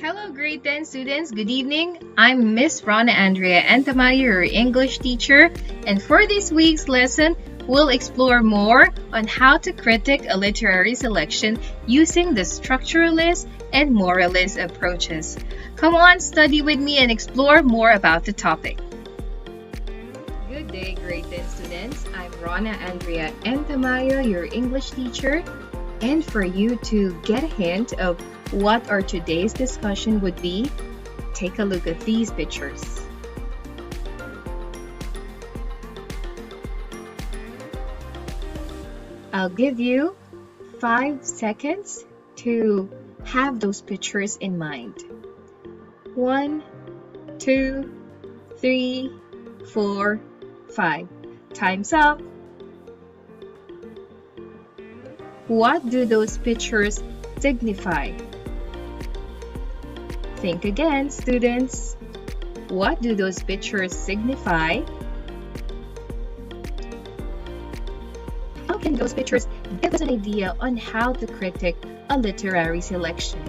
Hello, grade 10 students. Good evening. I'm Miss Rona Andrea Antamaya, your English teacher. And for this week's lesson, we'll explore more on how to critique a literary selection using the structuralist and moralist approaches. Come on, study with me and explore more about the topic. Good day, grade 10 students. I'm Rona Andrea Antamaya, your English teacher. And for you to get a hint of what our today's discussion would be, take a look at these pictures. I'll give you 5 seconds to have those pictures in mind. 1, 2, 3, 4, 5. Time's up. What do those pictures signify? Think again, students. What do those pictures signify? How can those pictures give us an idea on how to critique a literary selection?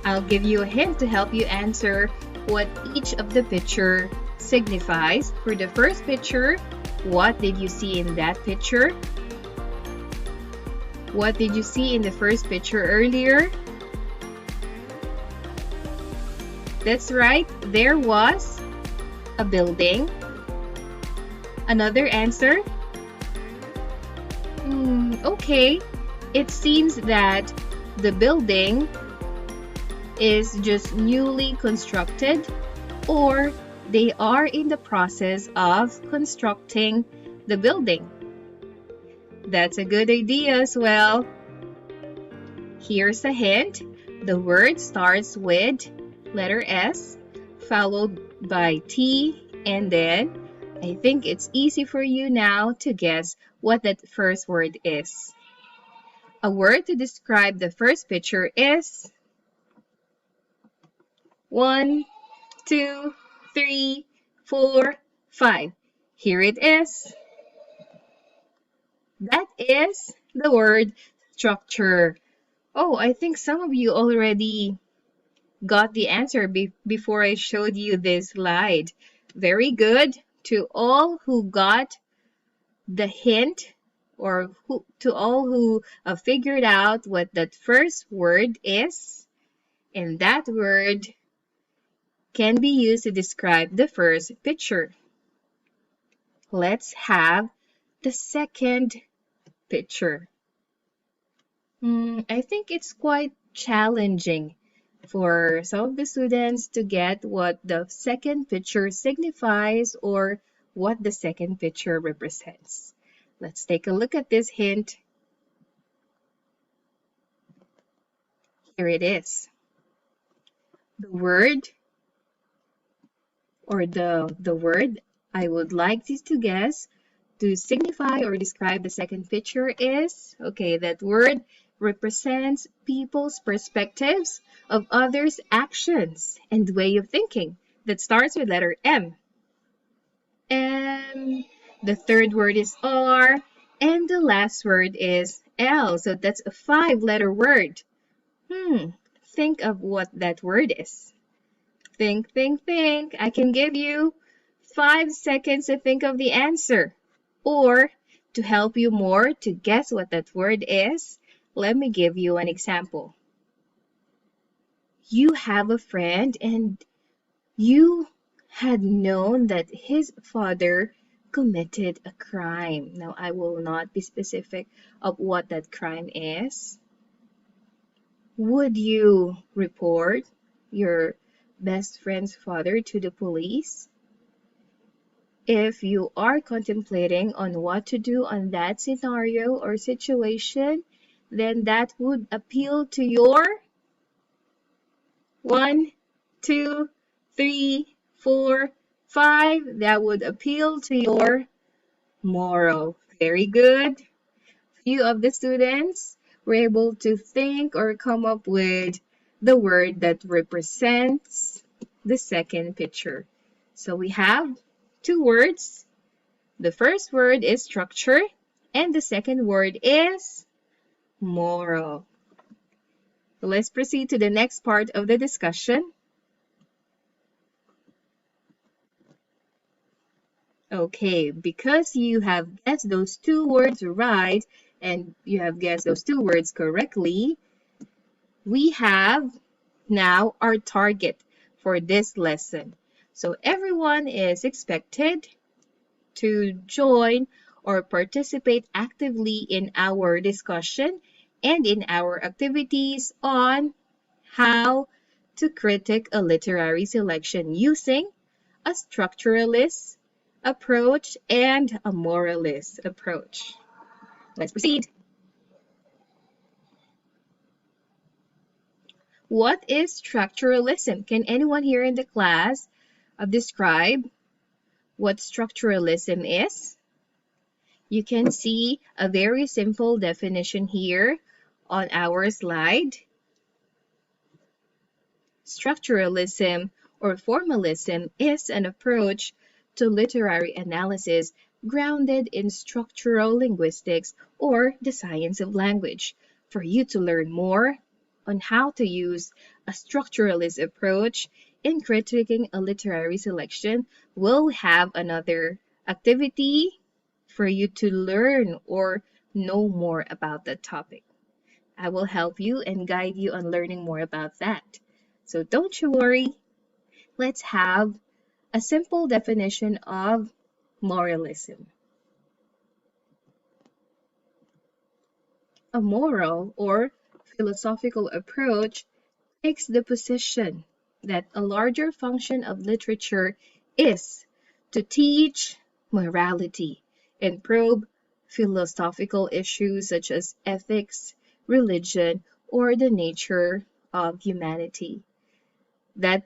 I'll give you a hint to help you answer what each of the picture signifies. For the first picture, what did you see in that picture? What did you see in the first picture earlier? That's right, there was a building. Another answer? Okay, it seems that the building is just newly constructed, or they are in the process of constructing the building. That's a good idea as well. Here's a hint. The word starts with letter S, followed by T, and then I think it's easy for you now to guess what that first word is. A word to describe the first picture is 1, 2, 3, 4, 5. Here it is. That is the word structure. Oh, I think some of you already got the answer before I showed you this slide. Very good. To all who got the hint, or to all who figured out what that first word is, and that word can be used to describe the first picture. Let's have the second picture. I think it's quite challenging for some of the students to get what the second picture signifies or what the second picture represents. Let's take a look at this hint. Here it is. The word, or the word I would like you to guess to signify or describe the second picture is, okay, that word represents people's perspectives of others' actions and way of thinking. That starts with letter M. M. The third word is R. And the last word is L. So that's a 5-letter word. Think of what that word is. Think. I can give you 5 seconds to think of the answer. Or to help you more to guess what that word is, let me give you an example. You have a friend and you had known that his father committed a crime. Now, I will not be specific of what that crime is. Would you report your best friend's father to the police? If you are contemplating on what to do on that scenario or situation, then that would appeal to your 1, 2, 3, 4, 5. That would appeal to your moral. Very good. Few of the students were able to think or come up with the word that represents the second picture. So we have 2 words. The first word is structure, and the second word is moral. Let's proceed to the next part of the discussion. Okay, because you have guessed those two words right and you have guessed those two words correctly, we have now our target for this lesson. So everyone is expected to join or participate actively in our discussion and in our activities on how to critique a literary selection using a structuralist approach and a moralist approach. Let's proceed. What is structuralism? Can anyone here in the class describe what structuralism is? You can see a very simple definition here on our slide. Structuralism or formalism is an approach to literary analysis grounded in structural linguistics or the science of language. For you to learn more on how to use a structuralist approach in critiquing a literary selection, we'll have another activity for you to learn or know more about the topic. I will help you and guide you on learning more about that. So don't you worry. Let's have a simple definition of moralism. A moral or philosophical approach takes the position that a larger function of literature is to teach morality and probe philosophical issues such as ethics, religion, or the nature of humanity. That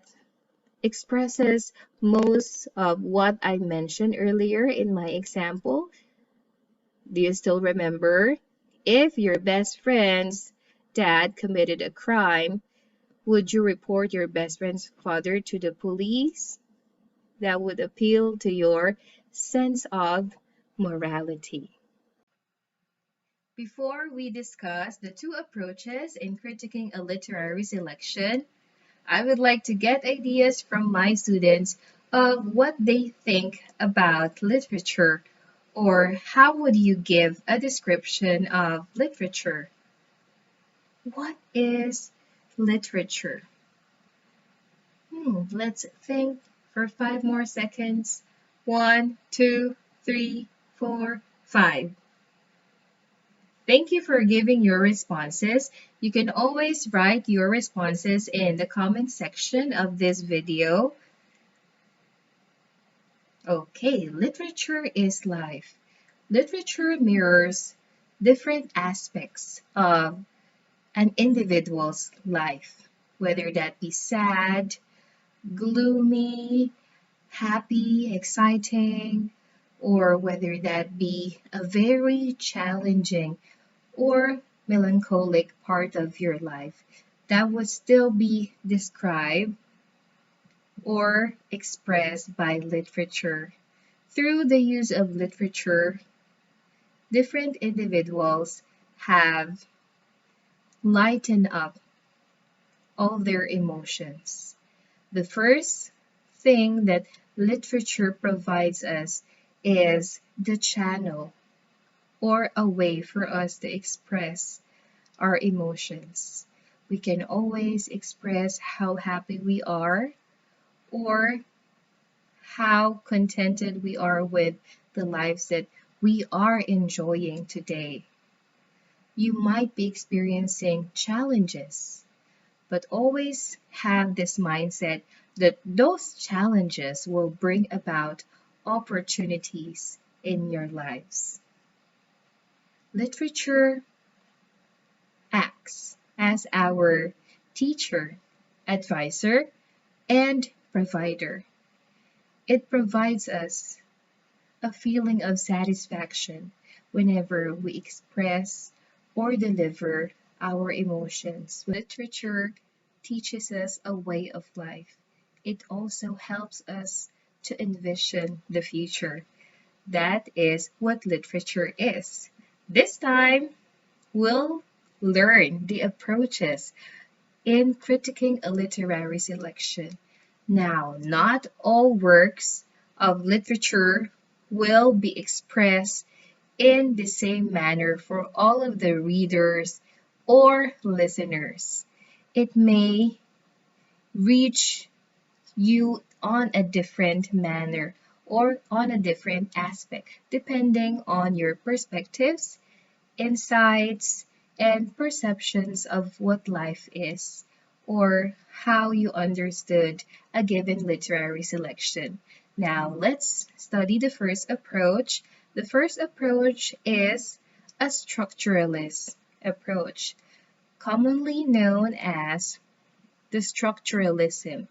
expresses most of what I mentioned earlier in my example. Do you still remember? If your best friend's dad committed a crime, would you report your best friend's father to the police? That would appeal to your sense of morality. Before we discuss the two approaches in critiquing a literary selection, I would like to get ideas from my students of what they think about literature, or how would you give a description of literature? What is literature? Let's think for 5 more seconds. 1, 2, 3, 4, 5. Thank you for giving your responses. You can always write your responses in the comment section of this video. Okay, literature is life. Literature mirrors different aspects of an individual's life, whether that be sad, gloomy, happy, exciting, or whether that be a very challenging or melancholic part of your life, that would still be described or expressed by literature. Through the use of literature, different individuals have lightened up all their emotions. The first thing that literature provides us is the channel or a way for us to express our emotions. We can always express how happy we are or how contented we are with the lives that we are enjoying today. You might be experiencing challenges, but always have this mindset that those challenges will bring about opportunities in your lives. Literature acts as our teacher, advisor, and provider. It provides us a feeling of satisfaction whenever we express or deliver our emotions. Literature teaches us a way of life. It also helps us to envision the future. That is what literature is. This time, we'll learn the approaches in critiquing a literary selection. Now, not all works of literature will be expressed in the same manner for all of the readers or listeners. It may reach you on a different manner or on a different aspect, depending on your perspectives, insights, and perceptions of what life is, or how you understood a given literary selection. Now, let's study the first approach. The first approach is a structuralist approach, commonly known as the structuralism.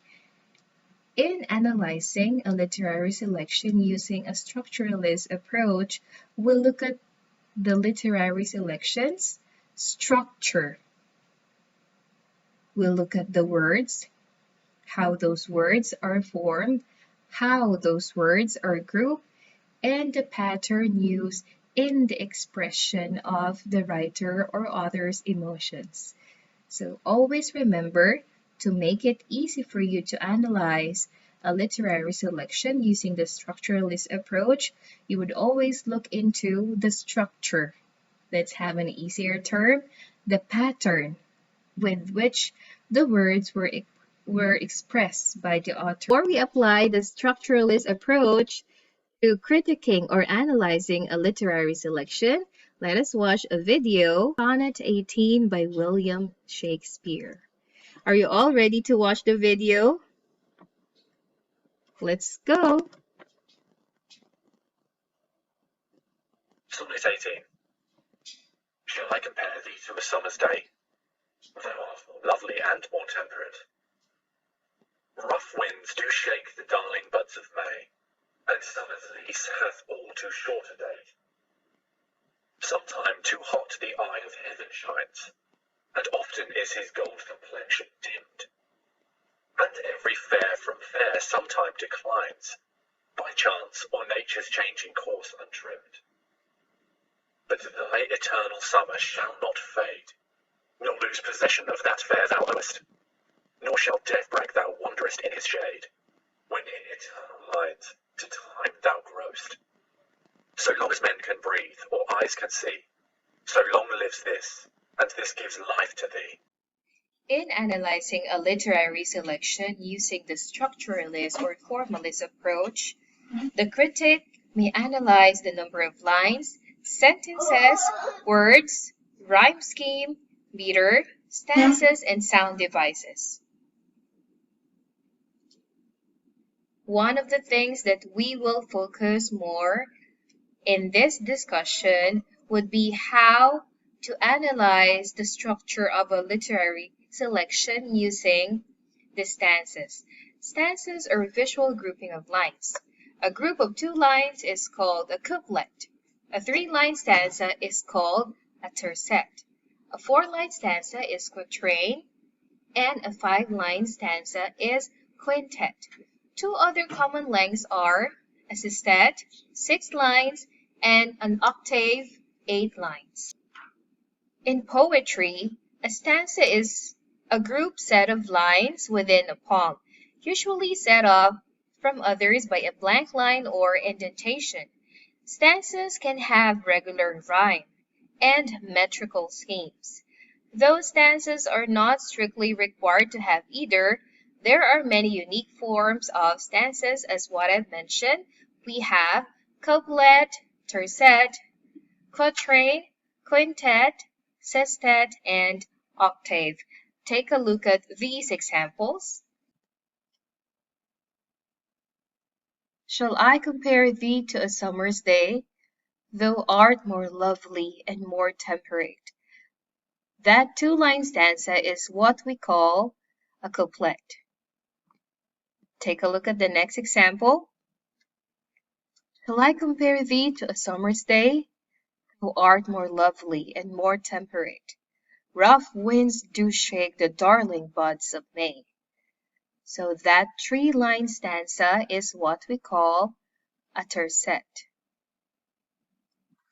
In analyzing a literary selection using a structuralist approach, we'll look at the literary selection's structure. We'll look at the words, how those words are formed, how those words are grouped, and the pattern used in the expression of the writer or author's emotions. So always remember to make it easy for you to analyze a literary selection using the structuralist approach, you would always look into the structure. Let's have an easier term, the pattern with which the words were expressed by the author. Before we apply the structuralist approach to critiquing or analyzing a literary selection, let us watch a video, Sonnet 18 by William Shakespeare. Are you all ready to watch the video? Let's go! Sonnet 18. Shall I compare thee to a summer's day? Thou art more lovely and more temperate. Rough winds do shake the darling buds of May, and summer's lease hath all too short a date. Sometime too hot the eye of heaven shines, and often is his gold complexion dimmed. And every fair from fair sometime declines, by chance or nature's changing course untrimmed. But thy eternal summer shall not fade, nor lose possession of that fair thou owest, nor shall death break thou wanderest in his shade, when in eternal lines to time thou growest. So long as men can breathe or eyes can see, so long lives this, and this gives life to thee. In analyzing a literary selection using the structuralist or formalist approach, the critic may analyze the number of lines, sentences, words, rhyme scheme, meter, stanzas, and sound devices. One of the things that we will focus more in this discussion would be how to analyze the structure of a literary selection using the stanzas. Stanzas are a visual grouping of lines. A group of 2 lines is called a couplet. A 3-line stanza is called a tercet. A 4-line stanza is quatrain, and a 5-line stanza is quintet. 2 other common lengths are a sestet, 6 lines, and an octave, 8 lines. In poetry, a stanza is a group set of lines within a poem, usually set off from others by a blank line or indentation. Stanzas can have regular rhyme and metrical schemes. Though stanzas are not strictly required to have either, there are many unique forms of stanzas as what I've mentioned. We have couplet, tercet, quatrain, quintet, sestet, and octave. Take a look at these examples. Shall I compare thee to a summer's day? Thou art more lovely and more temperate. That 2-line stanza is what we call a couplet. Take a look at the next example. Shall I compare thee to a summer's day? Thou art more lovely and more temperate. Rough winds do shake the darling buds of May. So that 3-line stanza is what we call a tercet.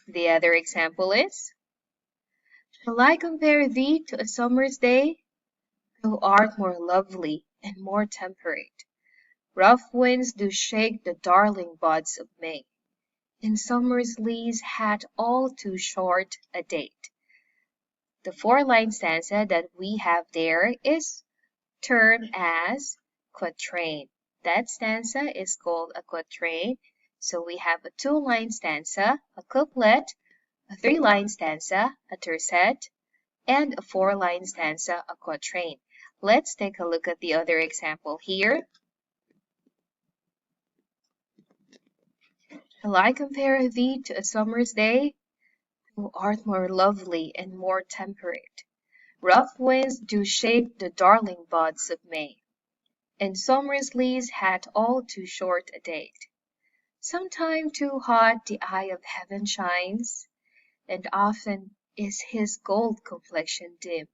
The other example is, shall I compare thee to a summer's day? Thou art more lovely and more temperate. Rough winds do shake the darling buds of May, and summer's lease had all too short a date. The four-line stanza that we have there is termed as quatrain. That stanza is called a quatrain. So we have a two-line stanza, a couplet, a three-line stanza, a tercet, and a four-line stanza, a quatrain. Let's take a look at the other example here. Shall I compare thee to a summer's day? Thou art more lovely and more temperate. Rough winds do shake the darling buds of May, and summer's lease had all too short a date. Sometime too hot the eye of heaven shines, and often is his gold complexion dim,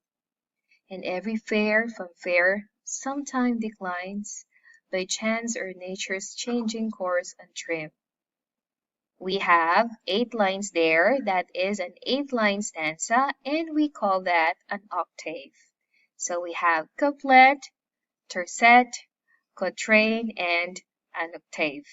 and every fair from fair sometime declines, by chance or nature's changing course untrimmed. We have 8 lines there. That is an 8-line stanza, and we call that an octave. So we have couplet, tercet, quatrain, and an octave.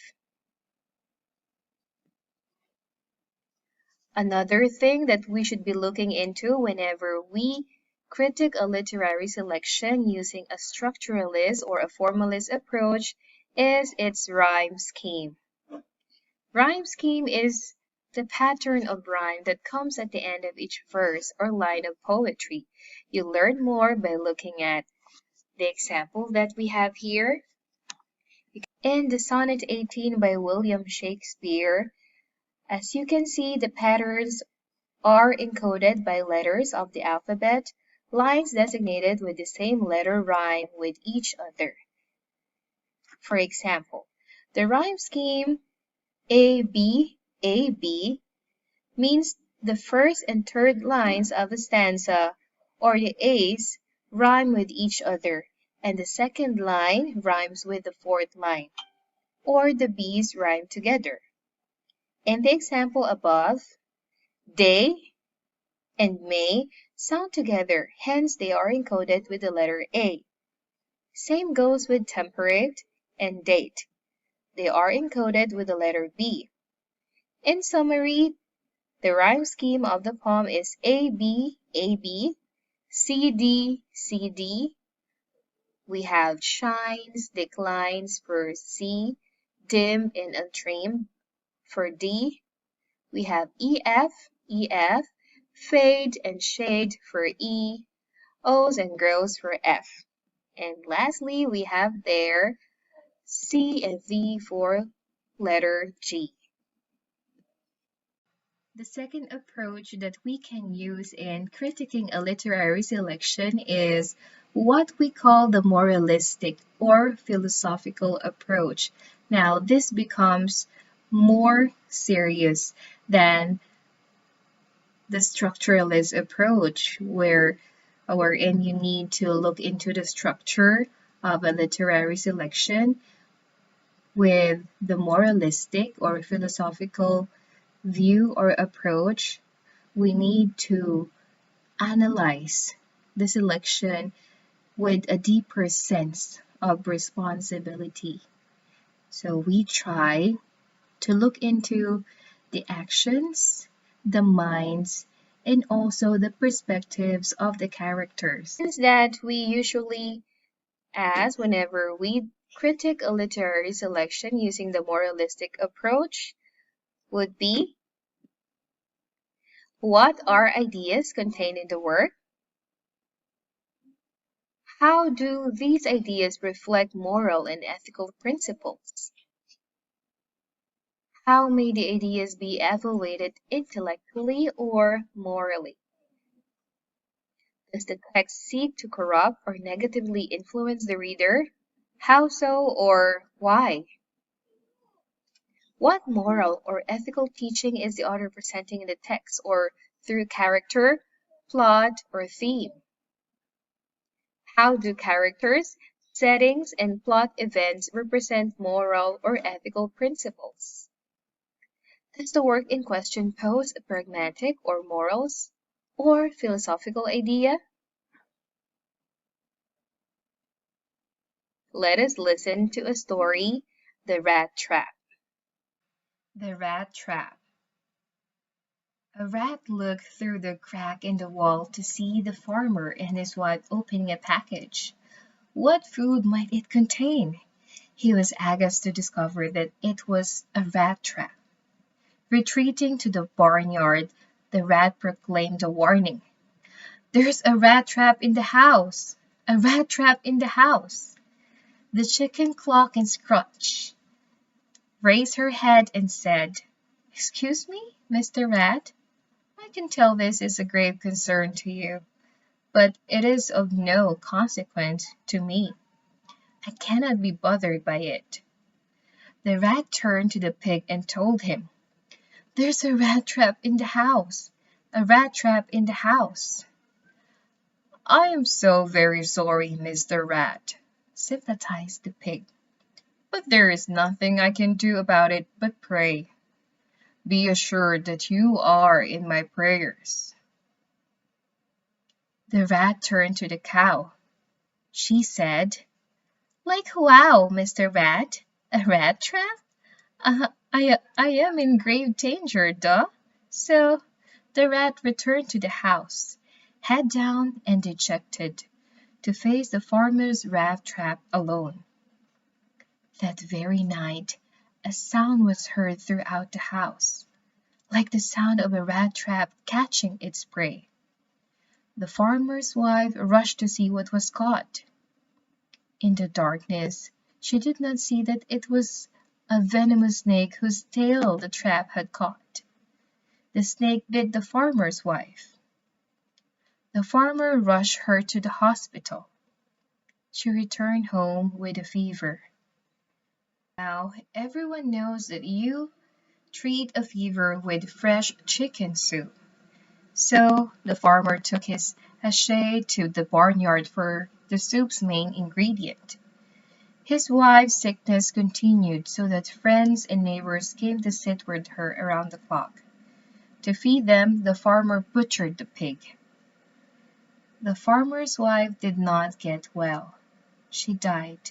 Another thing that we should be looking into whenever we critique a literary selection using a structuralist or a formalist approach is its rhyme scheme. Rhyme scheme is the pattern of rhyme that comes at the end of each verse or line of poetry. You learn more by looking at the example that we have here. In the Sonnet 18 by William Shakespeare, as you can see, the patterns are encoded by letters of the alphabet. Lines designated with the same letter rhyme with each other. For example, the rhyme scheme AB, AB means the first and third lines of a stanza or the A's rhyme with each other, and the second line rhymes with the fourth line, or the B's rhyme together. In the example above, day and May sound together, hence they are encoded with the letter A. Same goes with temperate and date. They are encoded with the letter B. In summary, the rhyme scheme of the poem is AB, AB, CD, CD. We have shines, declines for C, dim and untrimmed for D. We have EF, EF, fade and shade for E, O's and grows for F. And lastly, we have there C and V for letter G. The second approach that we can use in critiquing a literary selection is what we call the moralistic or philosophical approach. Now, this becomes more serious than the structuralist approach, wherein you need to look into the structure of a literary selection. With the moralistic or philosophical view or approach, we need to analyze the selection with a deeper sense of responsibility. So we try to look into the actions, the minds, and also the perspectives of the characters. That we usually ask whenever we critique a literary selection using the moralistic approach would be, what are ideas contained in the work? How do these ideas reflect moral and ethical principles? How may the ideas be evaluated intellectually or morally? Does the text seek to corrupt or negatively influence the reader? How so or why? What moral or ethical teaching is the author presenting in the text or through character, plot, or theme? How do characters, settings, and plot events represent moral or ethical principles? Does the work in question pose a pragmatic or morals or philosophical idea? Let us listen to a story, The Rat Trap. The Rat Trap. A rat looked through the crack in the wall to see the farmer and his wife opening a package. What food might it contain? He was aghast to discover that it was a rat trap. Retreating to the barnyard, the rat proclaimed a warning. "There's a rat trap in the house! A rat trap in the house!" The chicken clucked and scratched, raised her head and said, "Excuse me, Mr. Rat. I can tell this is a grave concern to you, but it is of no consequence to me. I cannot be bothered by it." The rat turned to the pig and told him, "There's a rat trap in the house! A rat trap in the house!" "I am so very sorry, Mr. Rat," sympathized the pig, "but there is nothing I can do about it but pray. Be assured that you are in my prayers." The rat turned to the cow. She said, "Like wow, Mr. Rat, a rat trap? I am in grave danger, duh." So the rat returned to the house, head down and dejected, to face the farmer's rat trap alone. That very night, a sound was heard throughout the house, like the sound of a rat trap catching its prey. The farmer's wife rushed to see what was caught. In the darkness, she did not see that it was a venomous snake whose tail the trap had caught. The snake bit the farmer's wife. The farmer rushed her to the hospital. She returned home with a fever. Now everyone knows that you treat a fever with fresh chicken soup. So the farmer took his sachet to the barnyard for the soup's main ingredient. His wife's sickness continued so that friends and neighbors came to sit with her around the clock. To feed them, the farmer butchered the pig. The farmer's wife did not get well. She died,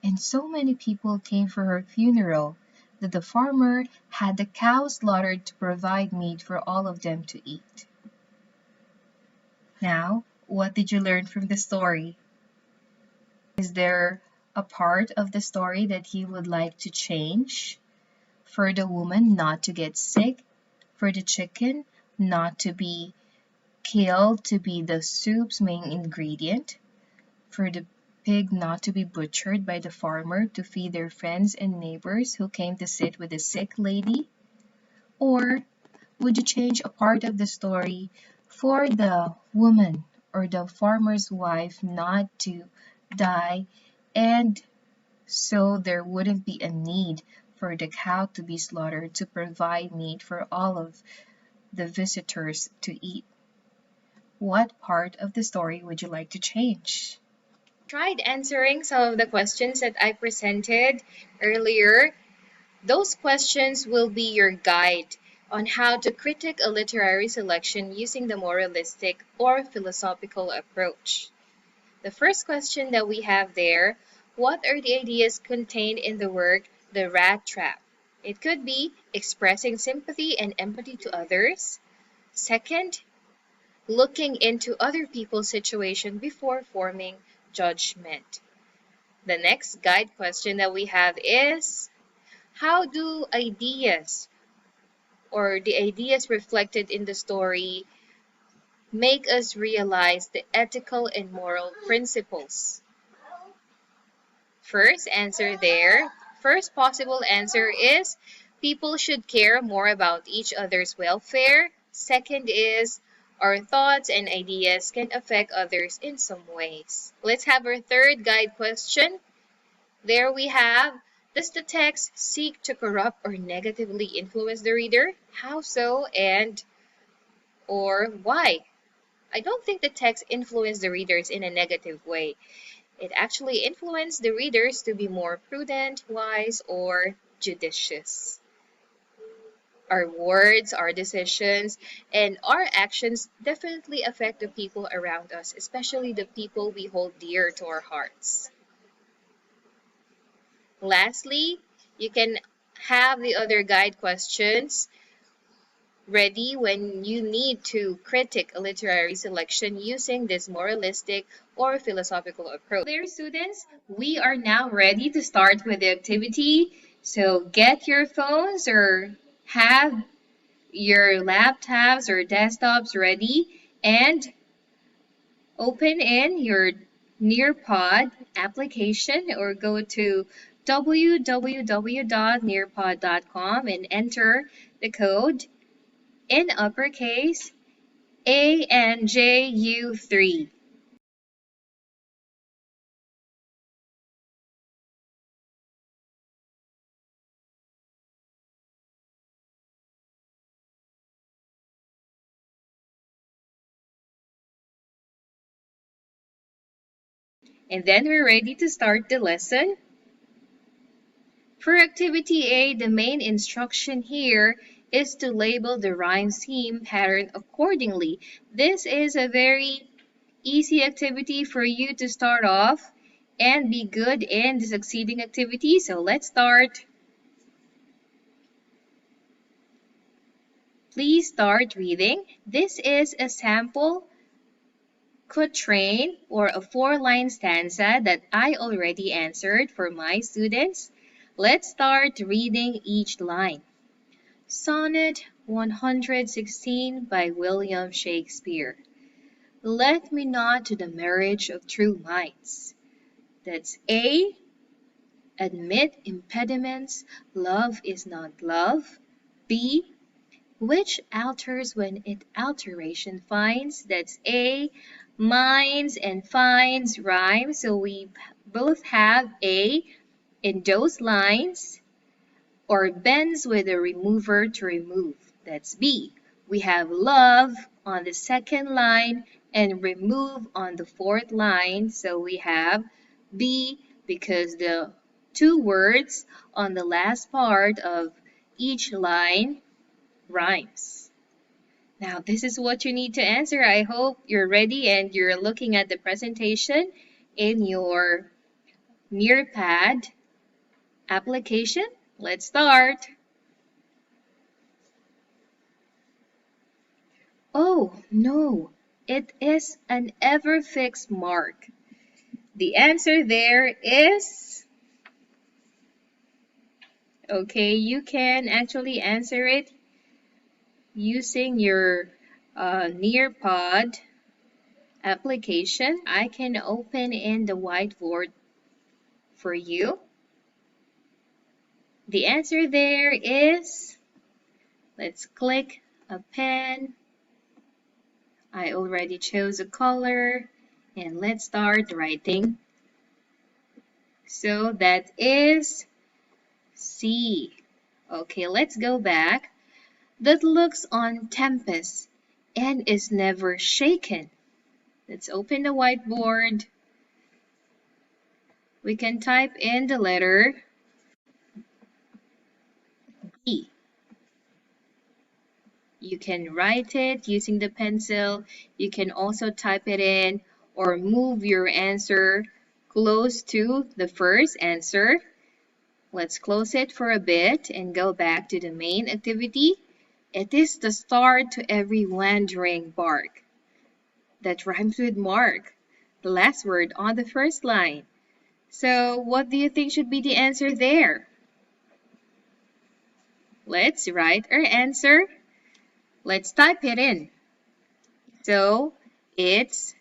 and so many people came for her funeral that the farmer had the cows slaughtered to provide meat for all of them to eat. Now, what did you learn from the story? Is there a part of the story that you would like to change? For the woman not to get sick, for the chicken not to be killed to be the soup's main ingredient, for the pig not to be butchered by the farmer to feed their friends and neighbors who came to sit with the sick lady? Or would you change a part of the story for the woman or the farmer's wife not to die, and so there wouldn't be a need for the cow to be slaughtered to provide meat for all of the visitors to eat? What part of the story would you like to change? Tried answering some of the questions that I presented earlier. Those questions will be your guide on how to critique a literary selection using the moralistic or philosophical approach. The first question that we have there, what are the ideas contained in the work The Rat Trap? It could be expressing sympathy and empathy to others. Second, looking into other people's situation before forming judgment. The next guide question that we have is, how do ideas or the ideas reflected in the story make us realize the ethical and moral principles? First answer there, first possible answer is people should care more about each other's welfare. Second is our thoughts and ideas can affect others in some ways. Let's have our third guide question. There we have, does the text seek to corrupt or negatively influence the reader? How so, and or why? I don't think the text influenced the readers in a negative way. It actually influenced the readers to be more prudent, wise, or judicious. Our words, our decisions, and our actions definitely affect the people around us, especially the people we hold dear to our hearts. Lastly, you can have the other guide questions ready when you need to critique a literary selection using this moralistic or philosophical approach. There, students, we are now ready to start with the activity. So get your phones or have your laptops or desktops ready and open in your Nearpod application or go to www.nearpod.com and enter the code in uppercase ANJU3. And then we're ready to start the lesson. For activity A, the main instruction here is to label the rhyme scheme pattern accordingly. This is a very easy activity for you to start off and be good in the succeeding activity. So let's start. Please start reading. This is a sample quatrain or a four-line stanza that I already answered for my students. Let's start reading each line. Sonnet 116 by William Shakespeare. Let me not to the marriage of true minds. That's A. Admit impediments, love is not love. B. Which alters when it alteration finds. That's A. Minds and finds rhyme. So we both have A in those lines. Or bends with a remover to remove. That's B. We have love on the second line and remove on the fourth line. So we have B because the two words on the last part of each line rhymes. Now, this is what you need to answer. I hope you're ready and you're looking at the presentation in your Nearpad application. Let's start. Oh, no, it is an ever fixed mark. The answer there is, okay, you can actually answer it using your Nearpod application. I can open in the whiteboard for you. The answer there is, let's click a pen. I already chose a color and let's start writing. So that is C. Okay, let's go back. That looks on tempest and is never shaken. Let's open the whiteboard. We can type in the letter B. You can write it using the pencil. You can also type it in or move your answer close to the first answer. Let's close it for a bit and go back to the main activity. It is the start to every wandering bark. That rhymes with mark, the last word on the first line. So what do you think should be the answer there? Let's write our answer. Let's type it in. So it's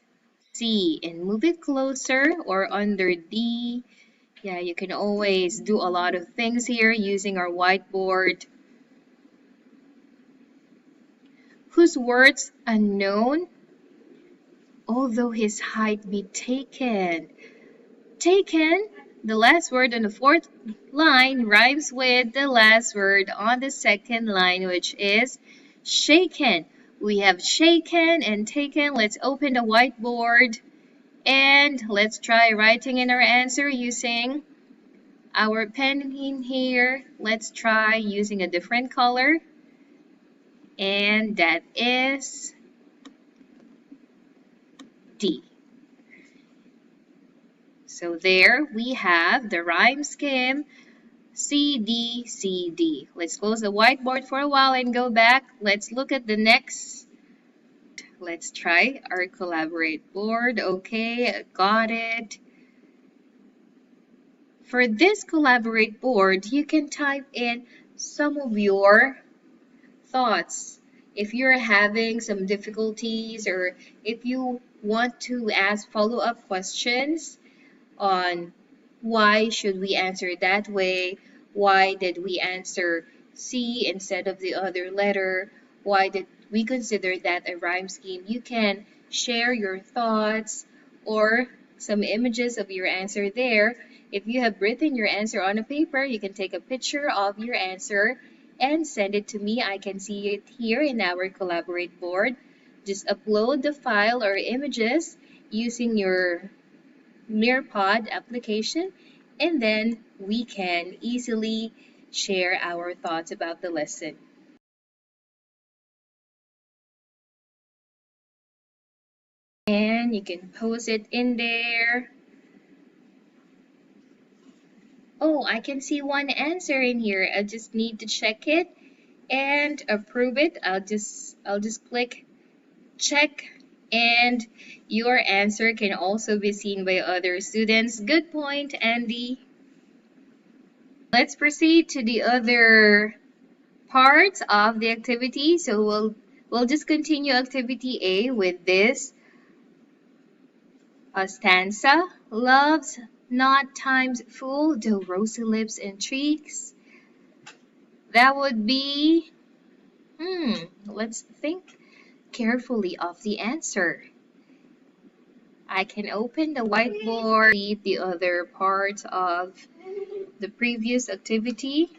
C and move it closer or under D. Yeah, you can always do a lot of things here using our whiteboard. Whose words unknown, although his height be taken. Taken, the last word on the fourth line rhymes with the last word on the second line, which is shaken. We have shaken and taken. Let's open the whiteboard and let's try writing in our answer using our pen in here. Let's try using a different color. And that is D. So there we have the rhyme scheme C, D, C, D. Let's close the whiteboard for a while and go back. Let's look at the next. Let's try our collaborate board. Okay, got it. For this collaborate board, you can type in some of your thoughts. If you're having some difficulties or if you want to ask follow-up questions on why should we answer that way, why did we answer C instead of the other letter, why did we consider that a rhyme scheme, you can share your thoughts or some images of your answer there. If you have written your answer on a paper, you can take a picture of your answer and send it to me. I can see it here in our collaborate board. Just upload the file or images using your Nearpod application, and then we can easily share our thoughts about the lesson. And you can post it in there. Oh, I can see one answer in here. I just need to check it and approve it. I'll just click check, and your answer can also be seen by other students. Good point, Andy. Let's proceed to the other parts of the activity. So we'll just continue activity A with this stanza. Love's not times full, though rosy lips and cheeks. That would be, let's think carefully of the answer. I can open the whiteboard, read the other parts of the previous activity.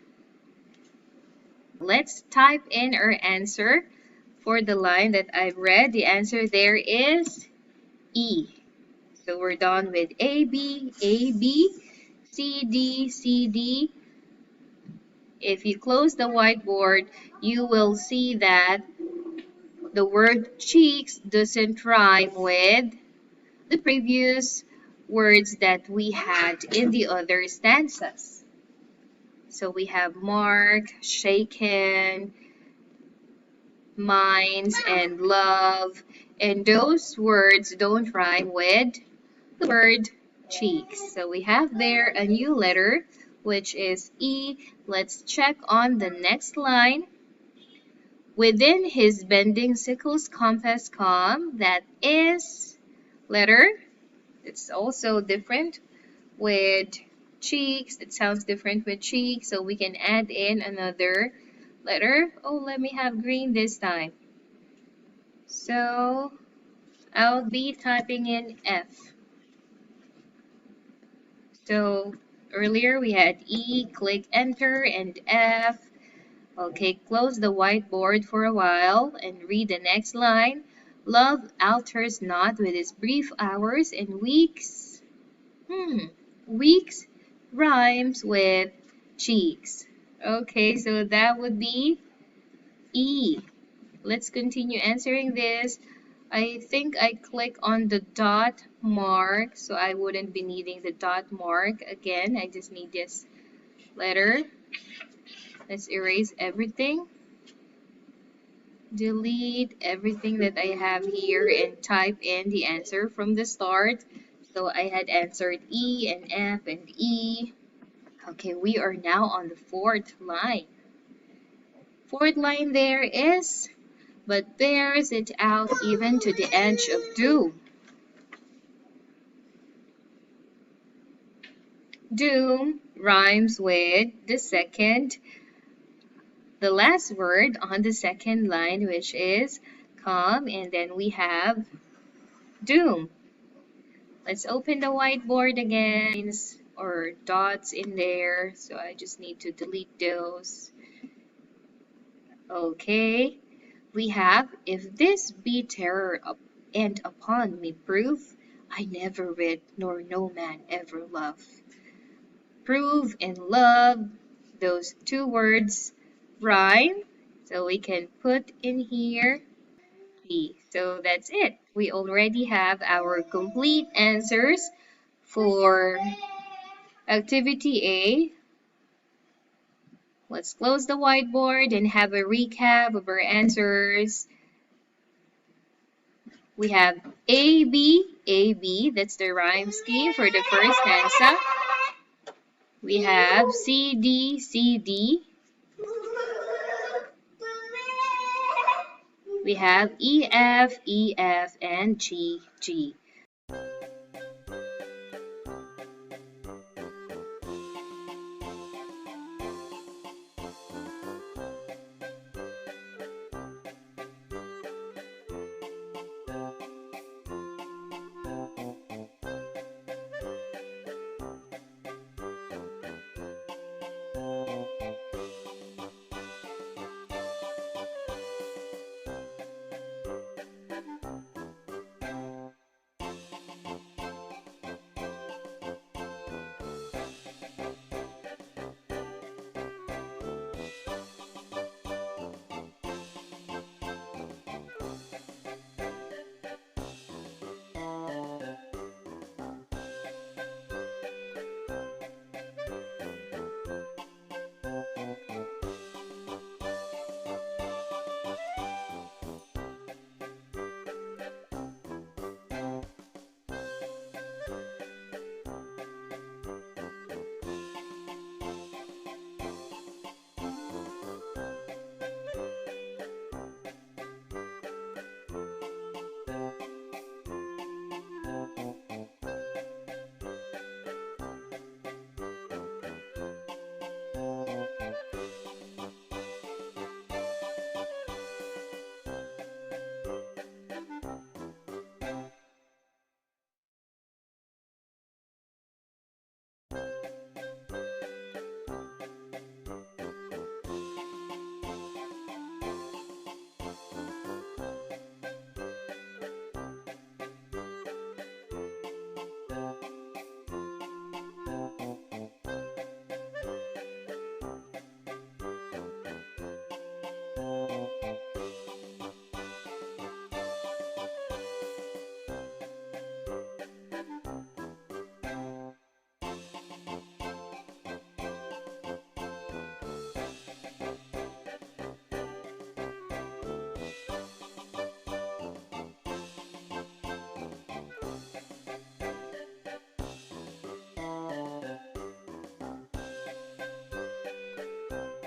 Let's type in our answer. For the line that I've read, the answer there is E. So we're done with A, B, C, D, C, D. If you close the whiteboard, you will see that the word cheeks doesn't rhyme with the previous words that we had in the other stanzas. So we have mark, shaken, minds, and love. And those words don't rhyme with the word cheeks. So we have there a new letter, which is E. Let's check on the next line. Within his bending sickle's compass calm, that is letter. It's also different with cheeks. It sounds different with cheeks, so we can add in another letter. Oh, let me have green this time. So I'll be typing in F. So earlier we had E, click enter, and F. Okay, close the whiteboard for a while and read the next line. Love alters not with its brief hours and weeks. Weeks rhymes with cheeks. Okay, so that would be E. Let's continue answering this. I think I click on the dot mark, so I wouldn't be needing the dot mark again. I just need this letter. Let's erase everything. Delete everything that I have here and type in the answer from the start. So I had answered E and F and E. Okay, we are now on the fourth line. Fourth line there is, but bears it out even to the edge of doom. Doom rhymes with the last word on the second line, which is calm, and then we have doom. Let's open the whiteboard again, or dots in there, so I just need to delete those. Okay, we have, if this be terror and upon me prove, I never read nor no man ever love. Prove and love, those two words rhyme, so we can put in here B. So that's it. We already have our complete answers For activity A, let's close the whiteboard and have a recap of our answers. We have AB, that's the rhyme scheme for the first stanza. We have CD. We have EF, and G.